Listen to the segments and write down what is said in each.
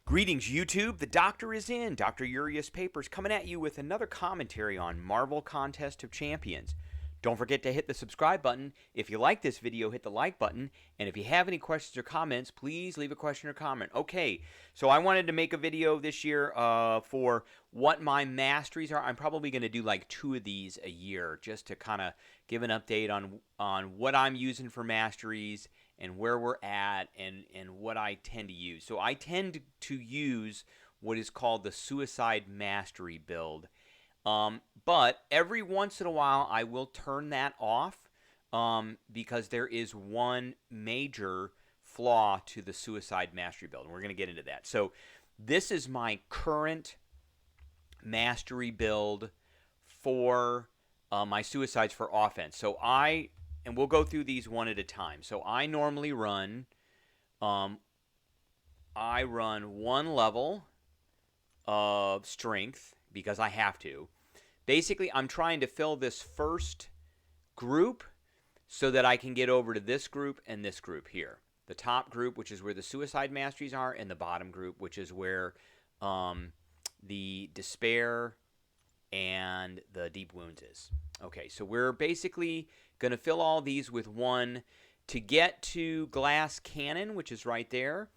Greetings, YouTube. The doctor is in. Dr. Urias Papers coming at you with another commentary on Marvel Contest of Champions. Don't forget to hit the subscribe button. If you like this video, hit the like button. And if you have any questions or comments, please leave a question or comment. Okay, so I wanted to make a video this year for what my masteries are. I'm probably going to do like 2 of these a year just to kind of give an update on what I'm using for masteries and where we're at and what I tend to use. So I tend to use what is called the Suicide Mastery build. But every once in a while I will turn that off because there is one major flaw to the Suicide Mastery build, and we're going to get into that. So this is my current mastery build for my suicides for offense. So and we'll go through these one at a time. So I normally run, one level of strength because I have to. Basically, I'm trying to fill this first group so that I can get over to this group and this group here. The top group, which is where the suicide masteries are, and the bottom group, which is where the despair and the deep wounds is. Okay, so we're basically going to fill all these with one. To get to glass cannon, which is right there,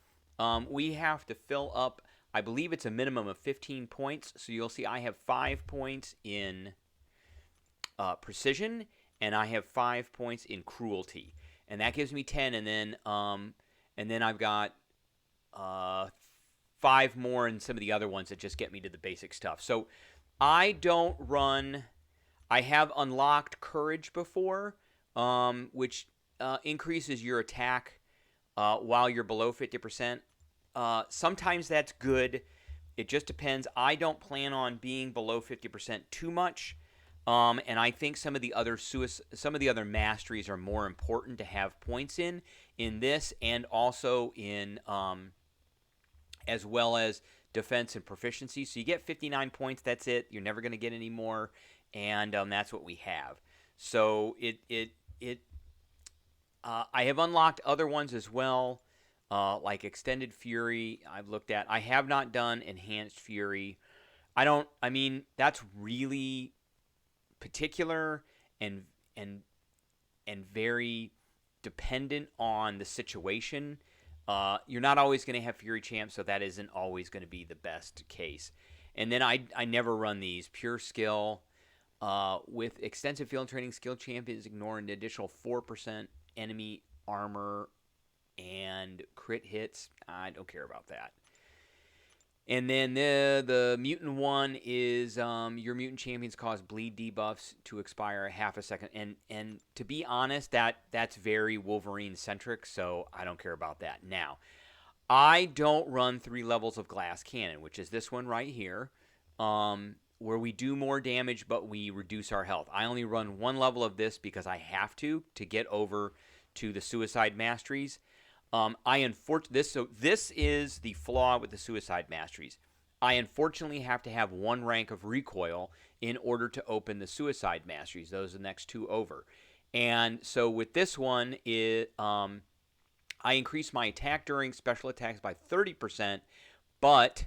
we have to fill up, I believe it's a minimum of 15 points. So you'll see I have 5 points in precision, and I have 5 points in cruelty. And that gives me 10, and then I've got 5 more in some of the other ones that just get me to the basic stuff. So I don't run. I have unlocked courage before, which increases your attack while you're below 50%. Sometimes that's good. It just depends. I don't plan on being below 50% too much, and I think some of the other masteries are more important to have points in this, and also in as well as defense and proficiency. So you get 59 points. That's it. You're never going to get any more, and that's what we have. So I have unlocked other ones as well. Like Extended Fury, I've looked at. I have not done Enhanced Fury. I mean, that's really particular and very dependent on the situation. You're not always going to have Fury Champ, so that isn't always going to be the best case. And then I never run these. Pure Skill. With Extensive Field Training, Skill Champions ignore an additional 4% enemy armor and crit hits. I don't care about that. And then the mutant one is your mutant champions cause bleed debuffs to expire a half a second. And to be honest, that's very Wolverine centric, so I don't care about that. Now, I don't run 3 levels of glass cannon, which is this one right here, where we do more damage but we reduce our health. I only run 1 level of this because I have to get over to the suicide masteries. This is the flaw with the Suicide Masteries. I unfortunately have to have 1 rank of recoil in order to open the Suicide Masteries. Those are the next 2 over. And so with this one, I increase my attack during special attacks by 30%, but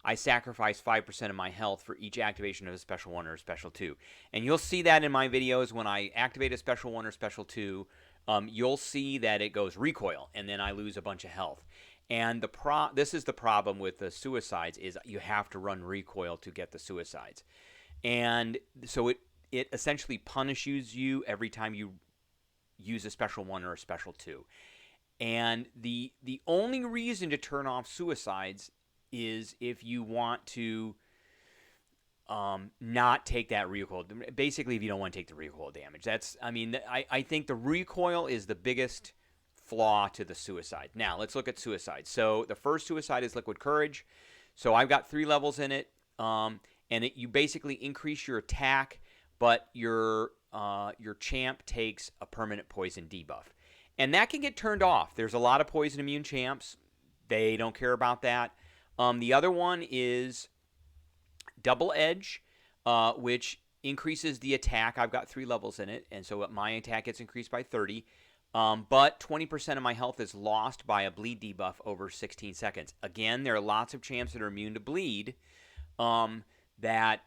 I sacrifice 5% of my health for each activation of a Special 1 or a Special 2. And you'll see that in my videos when I activate a Special 1 or Special 2. You'll see that it goes recoil, and then I lose a bunch of health. And this is the problem with the suicides, is you have to run recoil to get the suicides. And so it essentially punishes you every time you use a Special 1 or a Special 2. And the only reason to turn off suicides is if you want to not take that recoil. Basically, if you don't want to take the recoil damage. I think the recoil is the biggest flaw to the suicide. Now, let's look at suicide. So the first suicide is Liquid Courage. So I've got 3 levels in it, and you basically increase your attack, but your champ takes a permanent poison debuff. And that can get turned off. There's a lot of poison immune champs. They don't care about that. The other one is Double Edge, which increases the attack. I've got 3 levels in it, and so my attack gets increased by 30. but 20% of my health is lost by a bleed debuff over 16 seconds. Again, there are lots of champs that are immune to bleed. That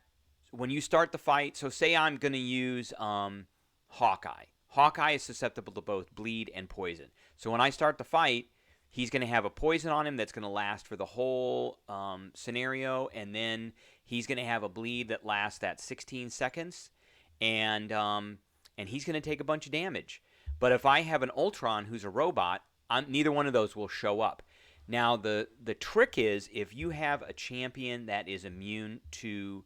when you start the fight, so say I'm going to use Hawkeye. Hawkeye is susceptible to both bleed and poison. So when I start the fight, he's going to have a poison on him that's going to last for the whole scenario, and then he's going to have a bleed that lasts that 16 seconds, and he's going to take a bunch of damage. But if I have an Ultron who's a robot, neither one of those will show up. Now, the trick is if you have a champion that is immune to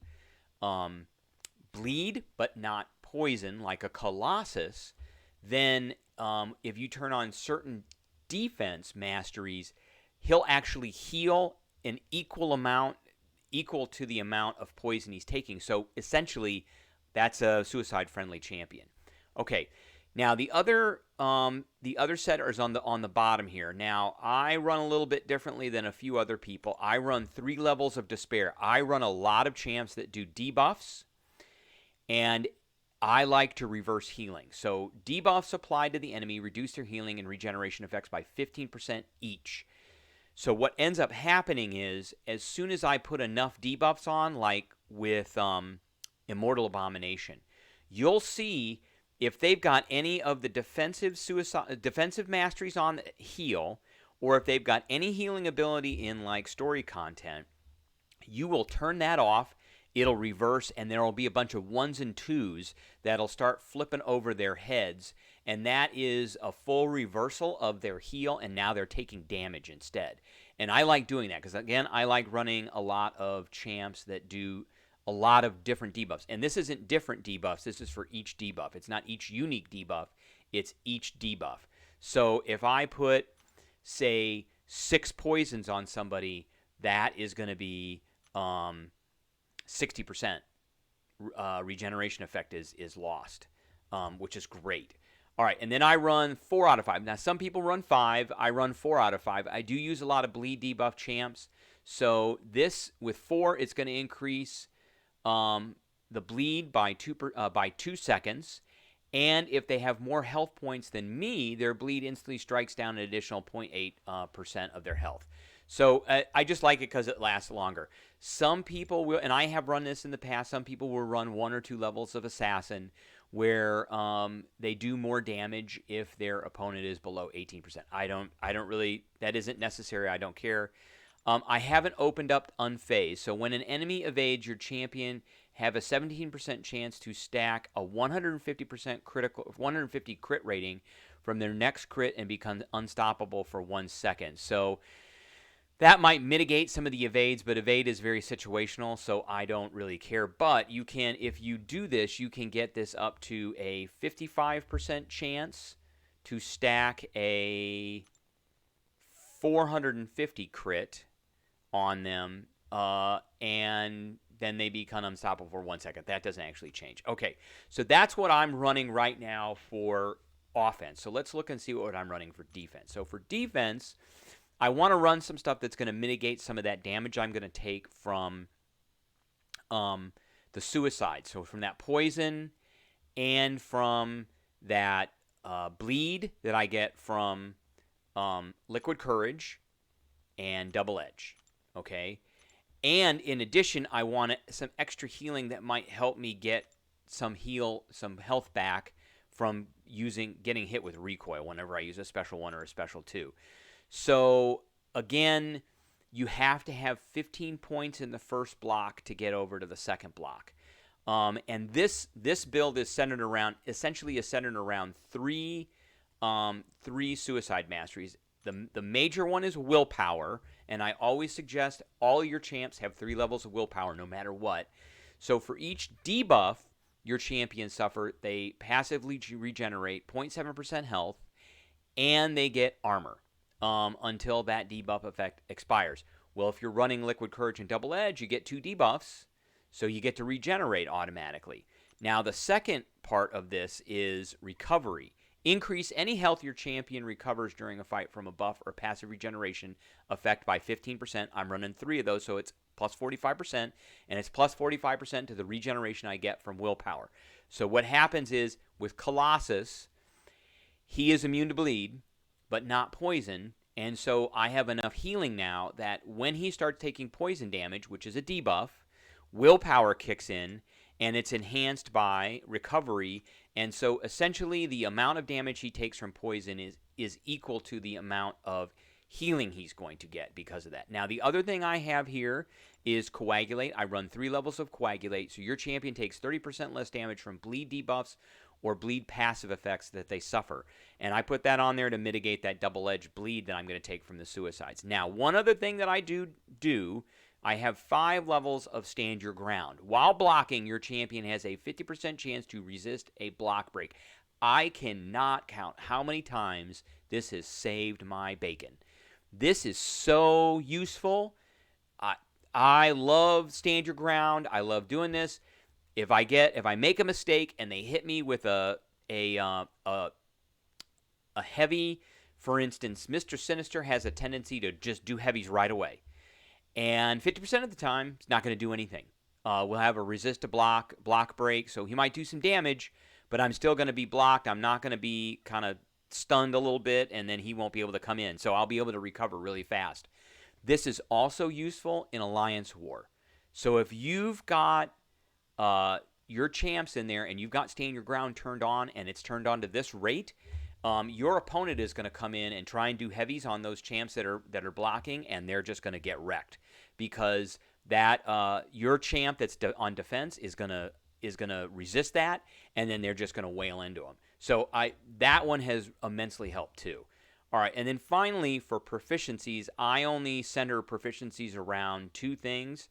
bleed but not poison, like a Colossus, then if you turn on certain defense masteries, he'll actually heal an equal to the amount of poison he's taking. So essentially, that's a suicide-friendly champion. Okay. Now the other set is on the bottom here. Now I run a little bit differently than a few other people. I run 3 levels of despair. I run a lot of champs that do debuffs, and I like to reverse healing. So debuffs applied to the enemy reduce their healing and regeneration effects by 15% each. So what ends up happening is, as soon as I put enough debuffs on, like with Immortal Abomination, you'll see if they've got any of the defensive masteries on that heal, or if they've got any healing ability in like story content, you will turn that off. It'll reverse, and there will be a bunch of 1s and 2s that'll start flipping over their heads, and that is a full reversal of their heal, and now they're taking damage instead. And I like doing that because, again, I like running a lot of champs that do a lot of different debuffs. And this isn't different debuffs. This is for each debuff. It's not each unique debuff. It's each debuff. So if I put, say, 6 poisons on somebody, that is going to be 60% regeneration effect is lost, which is great. All right, and then I run 4 out of 5. Now, some people run 5. I run 4 out of 5. I do use a lot of bleed debuff champs. So this, with 4, it's going to increase the bleed by 2 seconds, and if they have more health points than me, their bleed instantly strikes down an additional 0.8% of their health. So I just like it because it lasts longer. Some people will, and I have run this in the past, some people will run 1 or 2 levels of Assassin where they do more damage if their opponent is below 18%. I don't really, that isn't necessary. I don't care. I haven't opened up Unfazed. So when an enemy evades, your champion have a 17% chance to stack a 150 crit rating from their next crit and become unstoppable for 1 second. So that might mitigate some of the evades, but evade is very situational, so I don't really care. But you can, if you do this, you can get this up to a 55% chance to stack a 450 crit on them, and then they become unstoppable for 1 second. That doesn't actually change. Okay, so that's what I'm running right now for offense. So let's look and see what I'm running for defense. So for defense, I want to run some stuff that's going to mitigate some of that damage I'm going to take from the suicide. So from that poison and from that bleed that I get from Liquid Courage and Double Edge. Okay, and in addition, I want some extra healing that might help me get some health back from getting hit with recoil whenever I use a special 1 or a special 2. So again, you have to have 15 points in the first block to get over to the second block. And this build is centered around 3 suicide masteries. The major one is willpower, and I always suggest all your champs have 3 levels of willpower no matter what. So for each debuff your champions suffer, they passively regenerate 0.7% health, and they get armor until that debuff effect expires. Well, if you're running Liquid Courage and Double Edge, you get 2 debuffs, so you get to regenerate automatically. Now, the second part of this is recovery. Increase any health your champion recovers during a fight from a buff or passive regeneration effect by 15%. I'm running 3 of those, so it's plus 45%, and it's plus 45% to the regeneration I get from willpower. So what happens is, with Colossus, He is immune to bleed, but not poison. And so I have enough healing now that when he starts taking poison damage, which is a debuff, willpower kicks in, and it's enhanced by recovery. And so essentially the amount of damage he takes from poison is equal to the amount of healing he's going to get because of that. Now, the other thing I have here is Coagulate. I run 3 levels of Coagulate, so your champion takes 30% less damage from bleed debuffs or bleed passive effects that they suffer. And I put that on there to mitigate that double-edged bleed that I'm going to take from the suicides. Now, one other thing that I do, I have 5 levels of Stand Your Ground. While blocking, your champion has a 50% chance to resist a block break. I cannot count how many times this has saved my bacon. This is so useful. I love Stand Your Ground. I love doing this. If I make a mistake and they hit me with a heavy, for instance, Mr. Sinister has a tendency to just do heavies right away. And 50% of the time, it's not going to do anything. We'll have a resist to block break, so he might do some damage, but I'm still going to be blocked. I'm not going to be kind of stunned a little bit, and then he won't be able to come in. So I'll be able to recover really fast. This is also useful in Alliance War. So if you've got your champs in there and you've got Stand Your Ground turned on and it's turned on to this rate, your opponent is going to come in and try and do heavies on those champs that are blocking, and they're just going to get wrecked because that your champ that's on defense is going to resist that, and then they're just going to wail into them. So that one has immensely helped too. All right, and then finally for proficiencies, I only center proficiencies around 2 things,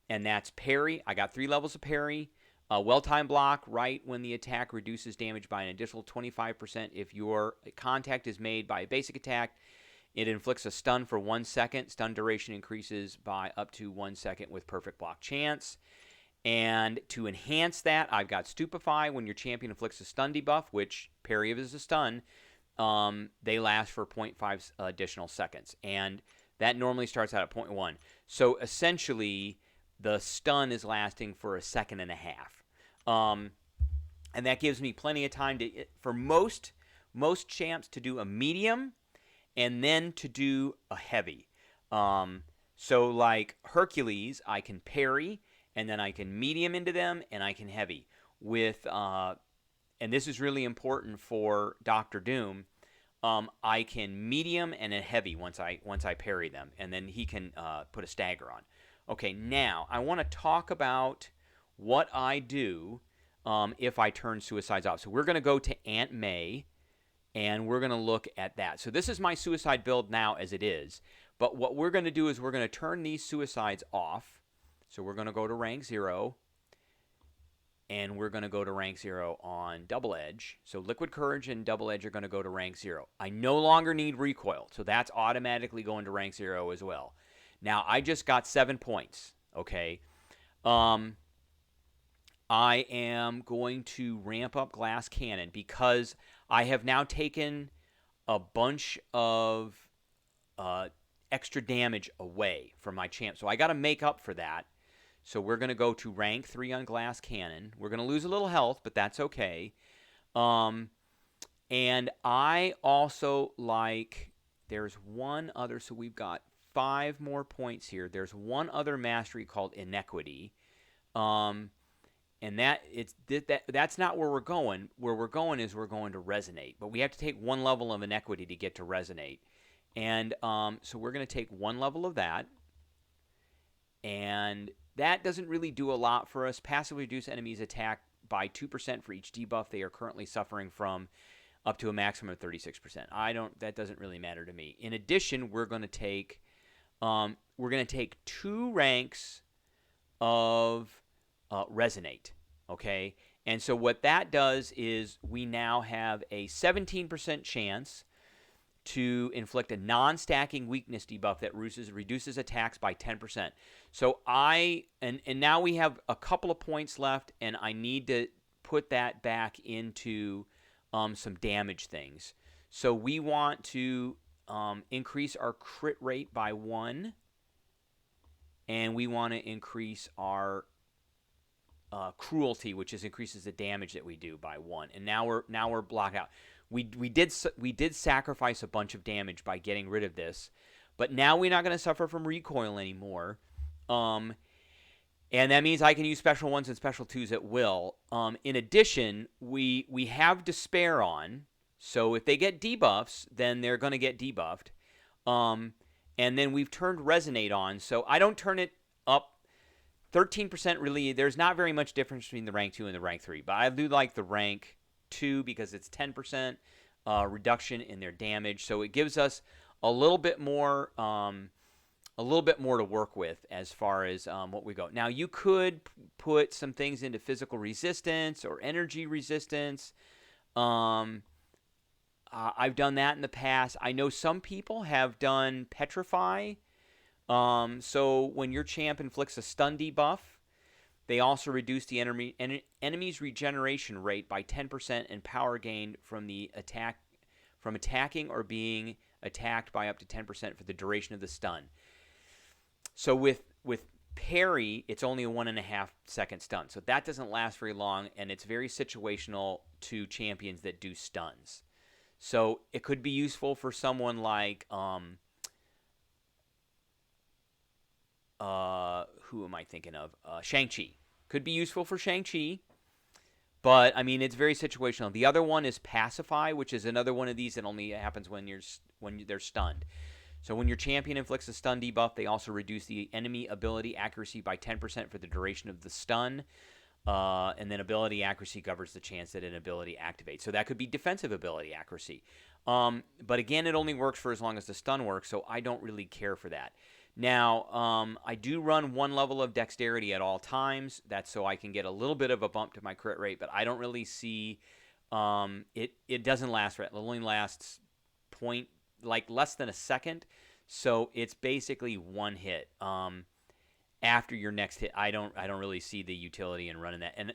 and that's parry. I got 3 levels of parry. Well-timed block, right when the attack reduces damage by an additional 25%. If your contact is made by a basic attack, it inflicts a stun for 1 second. Stun duration increases by up to 1 second with perfect block chance. And to enhance that, I've got Stupefy. When your champion inflicts a stun debuff, which parry is a stun, they last for 0.5 additional seconds. And that normally starts out at 0.1. So essentially, the stun is lasting for 1.5 seconds. And that gives me plenty of time for most champs to do a medium and then to do a heavy. So like Hercules, I can parry, and then I can medium into them, and I can heavy. And this is really important for Dr. Doom. I can medium and a heavy once I parry them, and then he can put a stagger on. Okay, now I want to talk about what I do if I turn suicides off. So we're going to go to Aunt May, and we're going to look at that. So this is my suicide build now as it is. But what we're going to do is we're going to turn these suicides off. So we're going to go to rank 0, and we're going to go to rank 0 on Double Edge. So Liquid Courage and Double Edge are going to go to rank 0. I no longer need recoil, so that's automatically going to rank 0 as well. Now, I just got 7 points, okay? I am going to ramp up Glass Cannon because I have now taken a bunch of extra damage away from my champ. So I got to make up for that. So we're going to go to rank 3 on Glass Cannon. We're going to lose a little health, but that's okay. And I also there's one other, so we've got 5 more points here. There's one other mastery called Inequity. And that's not where we're going. Where we're going is we're going to Resonate. But we have to take 1 level of Inequity to get to Resonate. And so we're going to take 1 level of that. And that doesn't really do a lot for us. Passively reduce enemies' attack by 2% for each debuff they are currently suffering from, up to a maximum of 36%. That doesn't really matter to me. In addition, we're going to take 2 ranks of Resonate. Okay, and so what that does is we now have a 17% chance to inflict a non-stacking weakness debuff that reduces attacks by 10%. So and now we have a couple of points left, and I need to put that back into some damage things. So we want to increase our crit rate by 1, and we want to increase our cruelty, which increases the damage that we do by 1. And now we're blocked out. we did sacrifice a bunch of damage by getting rid of this, but now we're not going to suffer from recoil anymore. And that means I can use special 1s and special 2s at will. In addition, we have Despair on, so if they get debuffs, then they're going to get debuffed. And then we've turned Resonate on, so I don't turn it up 13%. Really, there's not very much difference between the rank 2 and the rank 3, but I do like the rank 2 because it's 10% reduction in their damage, so it gives us a little bit more to work with as far as what we go. Now, you could put some things into physical resistance or energy resistance. I've done that in the past. I know some people have done Petrify. So when your champ inflicts a stun debuff, they also reduce the enemy's regeneration rate by 10% and power gained from attacking or being attacked by up to 10% for the duration of the stun. So with parry, it's only a 1.5 second stun. So that doesn't last very long, and it's very situational to champions that do stuns. So it could be useful for someone like who am I thinking of? Shang-Chi. Could be useful for Shang-Chi, but I mean it's very situational. The other one is Pacify, which is another one of these that only happens when they're stunned. So when your champion inflicts a stun debuff, they also reduce the enemy ability accuracy by 10% for the duration of the stun. And then ability accuracy governs the chance that an ability activates. So that could be defensive ability accuracy. But again, it only works for as long as the stun works, so I don't really care for that. Now, I do run 1 level of Dexterity at all times. That's so I can get a little bit of a bump to my crit rate, but I don't really see it doesn't last. It only lasts less than a second, so it's basically 1 hit. After your next hit, I don't really see the utility in running that and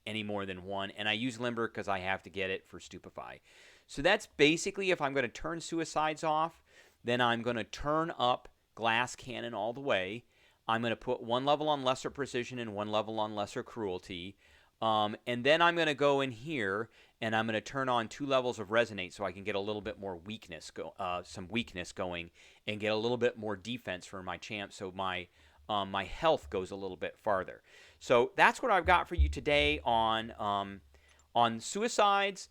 any more than 1. And I use Limber because I have to get it for Stupefy. So that's basically, if I'm going to turn Suicides off, then I'm going to turn up Glass Cannon all the way. I'm going to put 1 level on Lesser Precision and 1 level on Lesser Cruelty. And then I'm going to go in here and I'm going to turn on 2 levels of Resonate so I can get a little bit more weakness, some weakness going, and get a little bit more defense for my champ, so my health goes a little bit farther. So that's what I've got for you today on Suicides.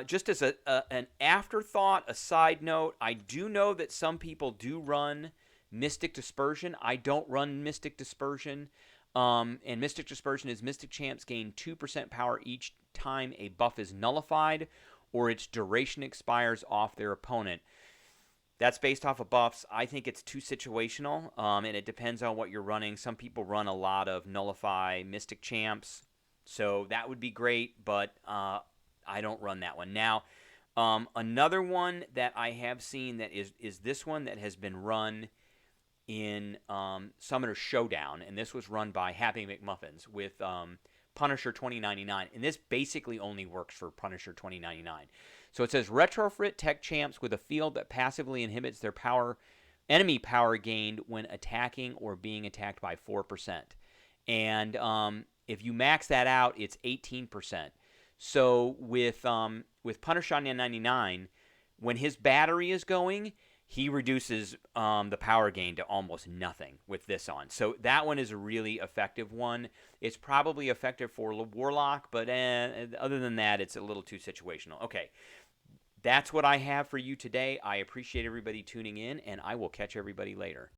Just as an afterthought, a side note, I do know that some people do run Mystic Dispersion. I don't run Mystic Dispersion. And Mystic Dispersion is Mystic champs gain 2% power each time a buff is nullified or its duration expires off their opponent. That's based off of buffs. I think it's too situational, and it depends on what you're running. Some people run a lot of Nullify Mystic champs, so that would be great, but I don't run that one. Now, another one that I have seen that is this one that has been run in Summoner Showdown, and this was run by Happy McMuffins with Punisher 2099, and this basically only works for Punisher 2099. So it says retrofit tech champs with a field that passively inhibits their enemy power gained when attacking or being attacked by 4%. And if you max that out, it's 18%. So with Punisher 99, when his battery is going, he reduces the power gain to almost nothing with this on. So that one is a really effective one. It's probably effective for Warlock, but other than that, it's a little too situational. Okay, that's what I have for you today. I appreciate everybody tuning in, and I will catch everybody later.